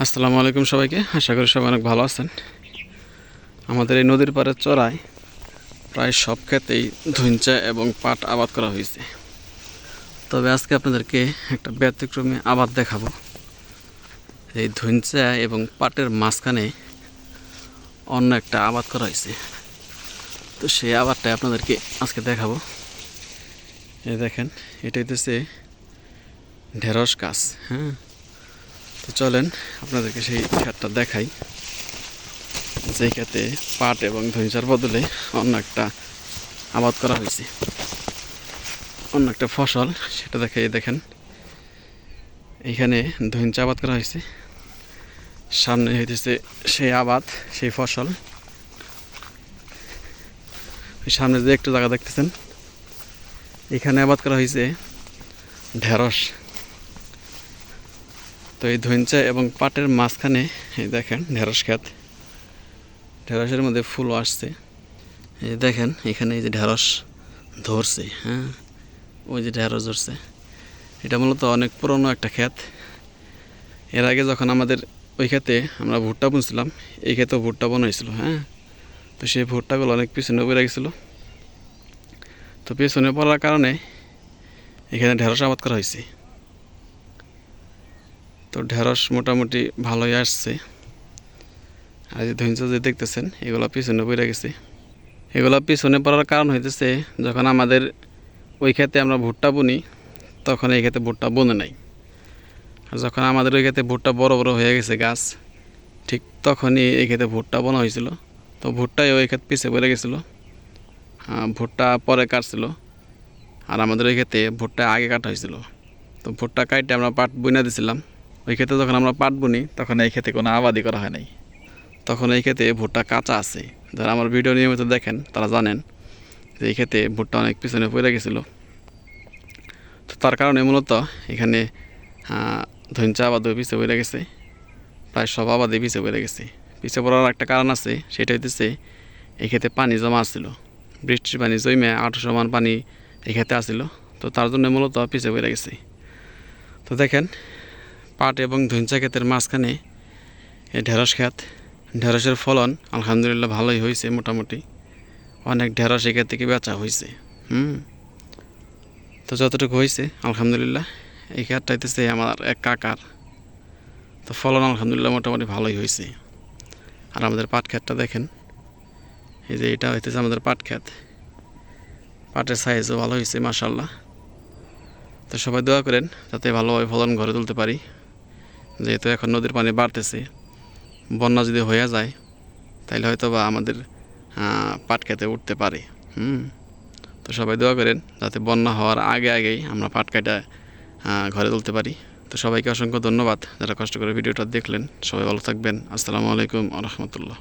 আসসালামু আলাইকুম সবাইকে। আশা করি সবাই অনেক ভালো আছেন। আমাদের এই নদীর পাড়ের চড়ায় প্রায় সব ক্ষেতেই ধইঞ্চা এবং পাট আবাদ করা হয়েছে। তবে আজকে আপনাদেরকে একটা ব্যতিক্রমী আবাদ দেখাবো। এই ধইঞ্চা এবং পাটের মাঝখানে অন্য একটা আবাদ করা হয়েছে। তো সেই আবাদটাই আপনাদেরকে আজকে দেখাবো। এই দেখেন, এটা হইতেছে ঢেঁড়স গাছ। হ্যাঁ, তো চলেন আপনাদেরকে সেই ক্ষেতটা দেখাই, যেই ক্ষেতে পাট এবং ধইঞ্চার বদলে অন্য একটা আবাদ করা হয়েছে, অন্য একটা ফসল, সেটা দেখেন। এইখানে ধইঞ্চা আবাদ করা হয়েছে, সামনে হইতেছে সেই আবাদ, সেই ফসল। সামনে যে একটু জায়গা দেখতেছেন, এখানে আবাদ করা হয়েছে ঢেঁড়স। তো এই ধইঞ্চা এবং পাটের মাঝখানে এই দেখেন ঢেঁড়স ক্ষেত, ঢেঁড়সের মধ্যে ফুলও আসছে। এই দেখেন এখানে এই যে ঢেঁড়স ধরছে। হ্যাঁ, ওই যে ঢেঁড়স ধরছে। এটা মূলত অনেক পুরনো একটা ক্ষেত। এর আগে যখন আমাদের ওই ক্ষেতে আমরা ভুট্টা বুনছিলাম, এই ক্ষেতেও ভুট্টা বোনা হয়েছিল। হ্যাঁ, তো সেই ভুট্টাগুলো অনেক পিছনে পড়ে গেছিল। তো পিছনে পড়ার কারণে এখানে ঢেঁড়স আবাদ করা হয়েছে। তো ঢেঁড়স মোটামুটি ভালোই আসছে। আর যে ধইঞ্চা যে দেখতেছেন, এগুলো পিছনে পড়ে গেছে। এগুলো পিছনে পড়ার কারণ হইতেছে, যখন আমাদের ওই ক্ষেতে আমরা ভুট্টা বুনি, তখন এই ক্ষেতে ভুট্টা বনে নাই। আর যখন আমাদের ওই ক্ষেতে ভুট্টা বড় বড় হয়ে গেছে গাছ, ঠিক তখনই এই ক্ষেতে ভুট্টা বোনা হয়েছিল। তো ভুট্টাই ওই ক্ষেত পিছিয়ে পড়ে গেছিলো। ভুট্টা পরে কাটছিল, আর আমাদের ওই ক্ষেতে ভুট্টা আগে কাটা হয়েছিল। তো ভুট্টা কাটতে আমরা পাট বুনে দিছিলাম। ওই ক্ষেতে যখন আমরা পাট বুনি, তখন এই ক্ষেতে কোনো আবাদই করা হয় নাই। তখন এই ক্ষেতে ভুট্টা কাঁচা আছে। যারা আমার ভিডিও নিয়মিত দেখেন তারা জানেন যে এই ক্ষেতে ভুট্টা অনেক পিছনে পড়ে গেছিলো। তো তার কারণে মূলত এখানে ধইঞ্চা আবাদও পিছিয়ে পড়ে গেছে। প্রায় সব আবাদে পিছিয়ে পড়ে গেছে। পিছিয়ে পড়ার একটা কারণ আছে, সেটা হইতেছে এই ক্ষেতে পানি জমা আসছিল। বৃষ্টির পানি জমে 800 মান পানি এই ক্ষেতে আসছিল। তো তার জন্য মূলত পিছিয়ে পড়ে গেছে। তো দেখেন, পাট এবং ধইঞ্চা ক্ষেতের মাঝখানে এই ঢেঁড়স ক্ষেত। ঢেঁড়সের ফলন আলহামদুলিল্লাহ ভালোই হয়েছে। মোটামুটি অনেক ঢেঁড়স এই ক্ষেত থেকে বেচা হয়েছে। তো যতটুকু হয়েছে আলহামদুলিল্লাহ। এই ক্ষেতটা হইতেছে আমার এক কাকার। তো ফলন আলহামদুলিল্লাহ মোটামুটি ভালোই হয়েছে। আর আমাদের পাট ক্ষেতটা দেখেন, এই যে এটা হইতেছে আমাদের পাট ক্ষেত। পাটের সাইজও ভালো হয়েছে মাশাআল্লাহ। তো সবাই দোয়া করেন যাতে ভালোভাবে ফলন ঘরে তুলতে পারি। যেহেতু এখন নদীর পানি বাড়তেছে, বন্যা যদি হয়ে যায় তাহলে হয়তো বা আমাদের পাট খেতে উঠতে পারে। তো সবাই দোয়া করেন যাতে বন্যা হওয়ার আগেই আমরা পাট কাটা ঘরে তুলতে পারি। তো সবাইকে অসংখ্য ধন্যবাদ যারা কষ্ট করে ভিডিওটা দেখলেন। সবাই ভালো থাকবেন। আসসালামু আলাইকুম ওয়া রাহমাতুল্লাহ।